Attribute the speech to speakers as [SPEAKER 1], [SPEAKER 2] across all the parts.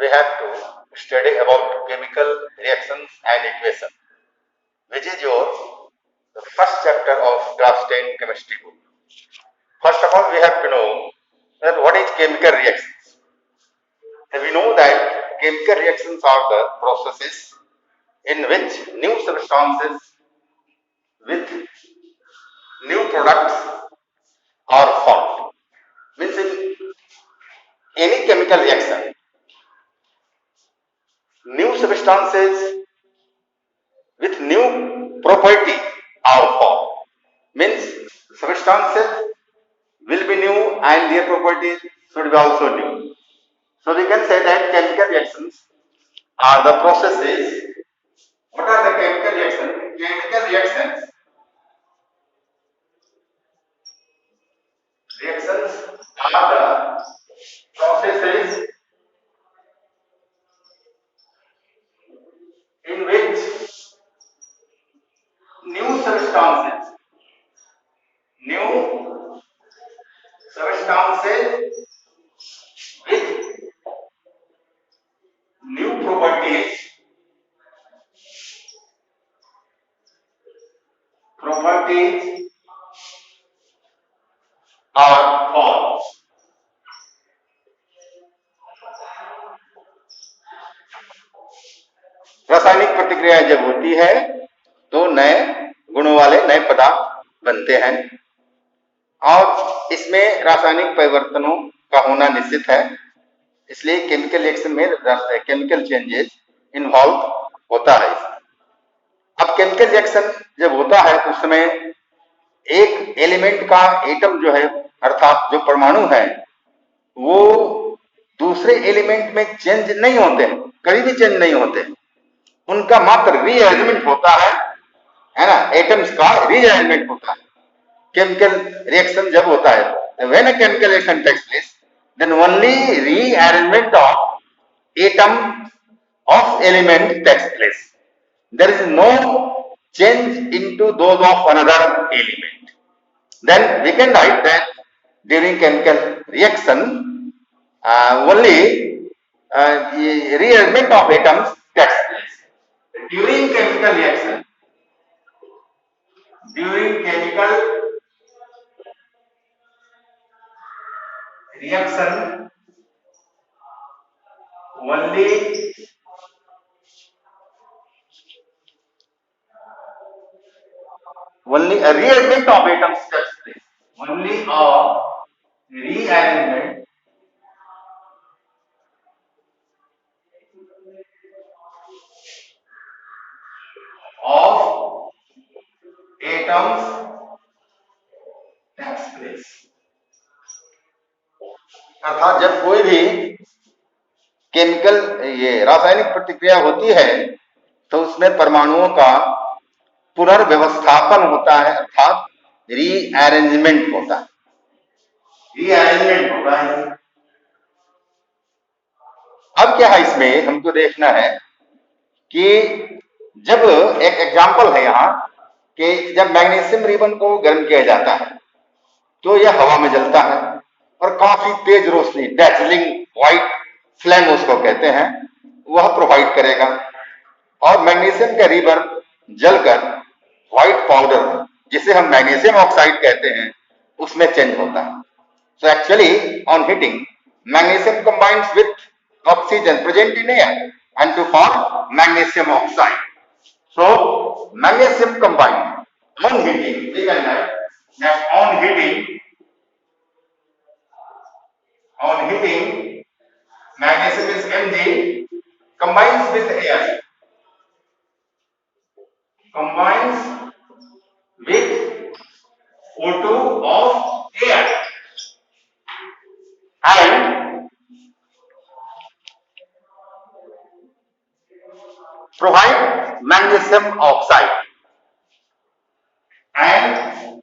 [SPEAKER 1] we have to study about chemical reactions and equation, which is your the first chapter of class 10 chemistry book. First of all, we have to know that what is chemical reactions. And we know that chemical reactions are the processes in which new substances with new products are formed. Means in any chemical reaction, new substances with new property are formed. Means substances will be new and their properties should be also new. So we can say that chemical reactions are the processes. What are the chemical reactions? Reactions are the processes in which new substances, new substances with new properties are formed. रासायनिक प्रतिक्रिया जब होती है तो नए गुणों वाले नए पदार्थ बनते हैं और इसमें रासायनिक परिवर्तनों का होना निश्चित है। इसलिए केमिकल रिएक्शन में केमिकल चेंजेस इन्वॉल्व होता है। अब केमिकल रिएक्शन जब होता है तो उस समय एक एलिमेंट का एटम जो है अर्थात जो परमाणु है वो दूसरे एलिमेंट में चेंज नहीं होते हैं, कभी भी चेंज नहीं होते, उनका मात्र रीअरेंजमेंट होता है ना, एटम्स का रीअरेंजमेंट होता है। केमिकल रिएक्शन जब होता है, when a chemical reaction takes place, then only rearrangement of atom of element takes place. There is no change into those of another element. Then we can write that during chemical reaction only rearrangement of atoms takes place. During chemical reaction, only a rearrangement of atoms takes place. Only a rearrangement of atoms takes place. अर्थात जब कोई भी chemical ये रासायनिक प्रतिक्रिया होती है तो उसमें परमाणुओं का पुनर्व्यवस्थापन होता है, अर्थात रीअरेंजमेंट होता है। अब क्या है इसमें हमको देखना है कि जब एक एग्जांपल है यहाँ कि जब मैग्नीशियम रिबन को गर्म किया जाता है तो यह हवा में जलता है और काफी तेज रोशनी, डैजलिंग व्हाइट फ्लेम उसको कहते हैं, वह प्रोवाइड करेगा और मैग्नीशियम का रिबन जलकर व्हाइट पाउडर जिसे हम मैग्नीशियम ऑक्साइड कहते हैं उसमें चेंज होता है। So actually on heating magnesium combines with oxygen present in air and to form magnesium oxide. So magnesium combined on heating, we can write that on heating magnesium is Mg combines with air, combines with O2 of air and provide magnesium oxide and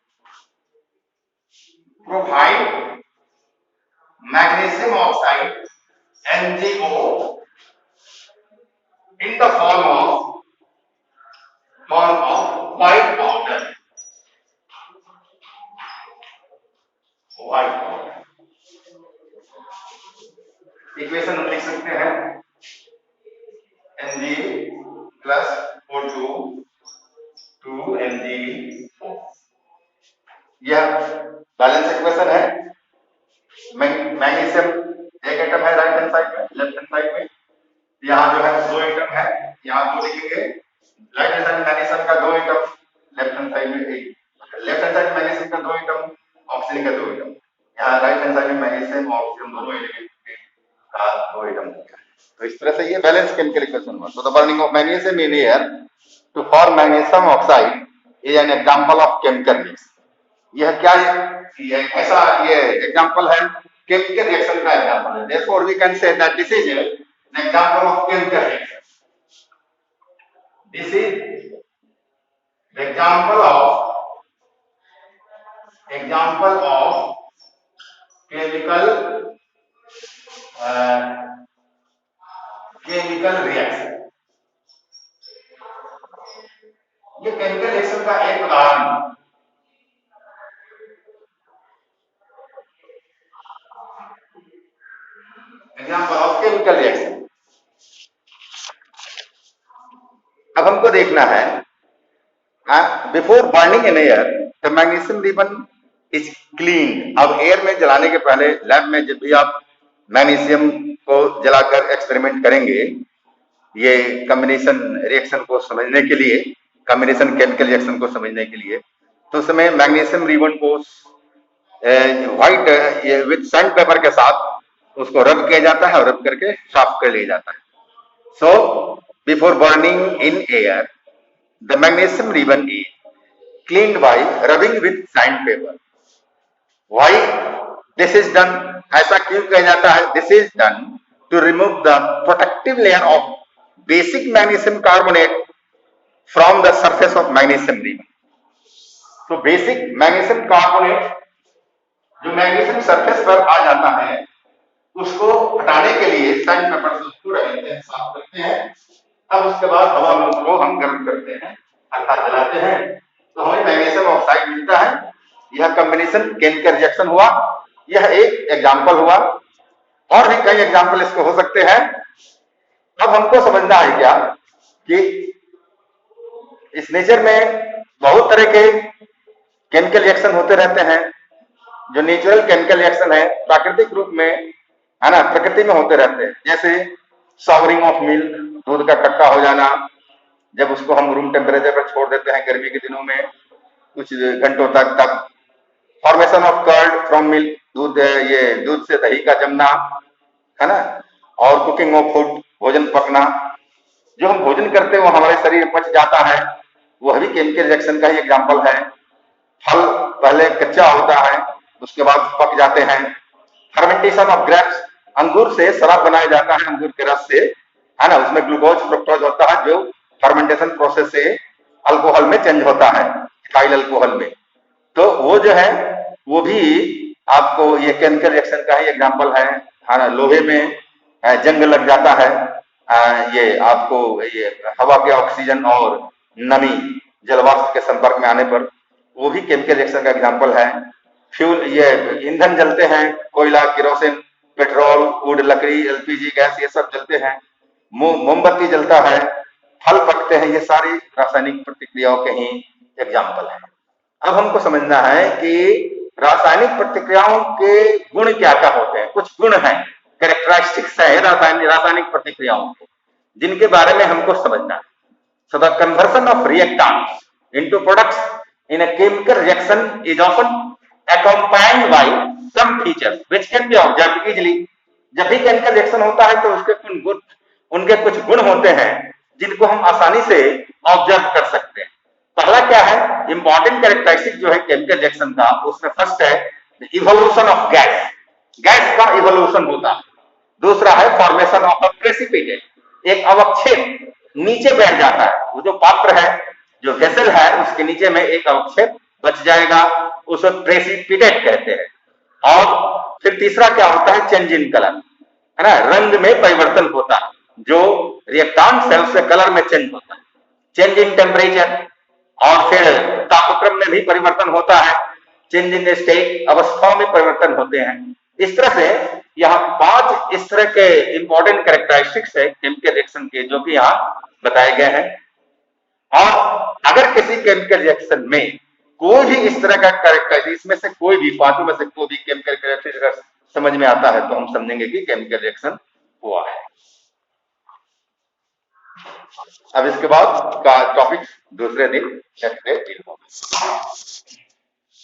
[SPEAKER 1] provide magnesium oxide MgO in the form of white powder. White powder. Equation हम लिख सकते हैं तरह से ये balance chemical equation हुआ। तो the burning of magnesium in air to form magnesium oxide is an example of chemical reaction. यह क्या है? ये ऐसा ये एग्जांपल है केमिकल रिएक्शन का एग्जांपल है। Therefore we can say that this is an example of chemical reaction. This is example of chemical reaction. ये केमिकल रिएक्शन का एक उदाहरण है। Example of chemical reaction. अब हमको देखना है before burning in air the magnesium ribbon is clean. अब एयर में जलाने के पहले लैब में जब भी आप मैग्नीशियम को जलाकर एक्सपेरिमेंट करेंगे, ये कॉम्बिनेशन रिएक्शन को समझने के लिए, कॉम्बिनेशन केमिकल रिएक्शन को समझने के लिए, तो उस समय मैग्नीशियम रिबन को व्हाइट विद सैंड पेपर के साथ उसको रब किया जाता है और रब करके साफ कर लिया जाता है। So before burning in air the magnesium ribbon is cleaned by rubbing with sandpaper. Why this is done? ऐसा क्यों किया जाता है? This is done to remove the protective layer of basic magnesium carbonate from the surface of magnesium ribbon. तो basic magnesium carbonate जो magnesium surface पर आ जाता है उसको हटाने के लिए सैंड पेपर से उसको रगड़ते हैं, साफ करते हैं। अब उसके बाद हवा में उसको हम गर्म करते हैं अर्थात जलाते हैं, तो हमें मैग्नीशियम ऑक्साइड मिलता है। यह कॉम्बिनेशन केमिकल रिएक्शन हुआ। यह एक एग्जांपल हुआ, और भी कई एग्जांपल इसके हो सकते हैं। अब हमको समझना है क्या कि इस नेचर में बहुत तरह के केमिकल रिएक्शन होते रहते हैं। जो नेचुरल केमिकल रिएक्शन है प्राकृतिक रूप में है ना, प्रकृति में होते रहते हैं। जैसे सावरिंग ऑफ मिल्क, दूध का खट्टा हो जाना, जब उसको हम रूम टेम्परेचर पर छोड़ देते हैं गर्मी के दिनों में कुछ घंटों तक, तब formation of curd from milk, दूध ये दूध से दही का जमना है ना, और कुकिंग ऑफ फूड, भोजन पकना। जो हम भोजन करते हैं वो हमारे शरीर में पच जाता है, वह भी केमिकल रिएक्शन का ही एग्जाम्पल है। फल पहले कच्चा होता है, उसके बाद पक जाते हैं। फर्मेंटेशन ऑफ ग्रेप्स, अंगूर से शराब बनाया जाता है, अंगूर के रस से है ना, उसमें ग्लूकोज फ्रुक्टोज होता है जो फर्मेंटेशन प्रोसेस से अल्कोहल में चेंज होता है, इथाइल अल्कोहल में। तो वो जो है वो भी आपको ये केमिकल रिएक्शन का ही एग्जाम्पल है ना। लोहे में जंग लग जाता है, ये आपको ये हवा के ऑक्सीजन और नमी जलवाष्प के संपर्क में आने पर, वो भी केमिकल रिएक्शन का एग्जाम्पल है। फ्यूल, ये ईंधन जलते हैं, कोयला, केरोसिन, पेट्रोल, वुड, लकड़ी, एलपीजी गैस, ये सब जलते हैं। मोमबत्ती जलता है, फल पकते हैं, ये सारी रासायनिक प्रतिक्रियाओं के ही एग्जाम्पल है। अब हमको समझना है कि रासायनिक प्रतिक्रियाओं के गुण क्या क्या होते हैं। कुछ गुण हैं, कैरेक्टरिस्टिक्स है रासायनिक प्रतिक्रियाओं के, जिनके बारे में हमको समझना है। So the conversion of reactants into products in a chemical reaction is often accompanied by some features which can be observed easily। जब भी केमिकल रिएक्शन होता है तो उनके कुछ गुण होते हैं जिनको हम आसानी से ऑब्जर्व कर सकते हैं। पहला क्या है, इंपॉर्टेंट कैरेक्टरिस्टिक जो है केमिकल रिएक्शन का, उसमें फर्स्ट है इवोल्यूशन ऑफ गैस, गैस का इवोल्यूशन होता है। दूसरा है फॉर्मेशन ऑफ अ प्रेसिपिटेट, एक अवक्षेप नीचे बैठ जाता है। वो जो पात्र है, जो वेसल है, उसके नीचे में एक अवक्षेप बच जाएगा, उसे प्रेसिपिटेट कहते हैं। और फिर तीसरा क्या होता है, चेंज इन कलर, है ना, रंग में परिवर्तन होता है। जो रिएक्टेंट्स है उससे कलर में चेंज होता है। चेंज इन टेम्परेचर, और फिर तापक्रम में भी परिवर्तन होता है। चेंज इन स्टेट, अवस्थाओं में परिवर्तन होते हैं। इस तरह से यहाँ 5 इस तरह के इंपॉर्टेंट कैरेक्टरिस्टिक्स है केमिकल रिएक्शन के, जो कि यहाँ बताए गए हैं। और अगर किसी केमिकल रिएक्शन में कोई भी इस तरह का कैरेक्टरिस्टिक्स, इसमें से कोई भी 5 में से कोई भी केमिकल कैरेक्टरिस्टिक्स समझ में आता है तो हम समझेंगे कि केमिकल रिएक्शन हुआ है। अब इसके बाद का टॉपिक दूसरे दिन नेक्स्ट डे होगा।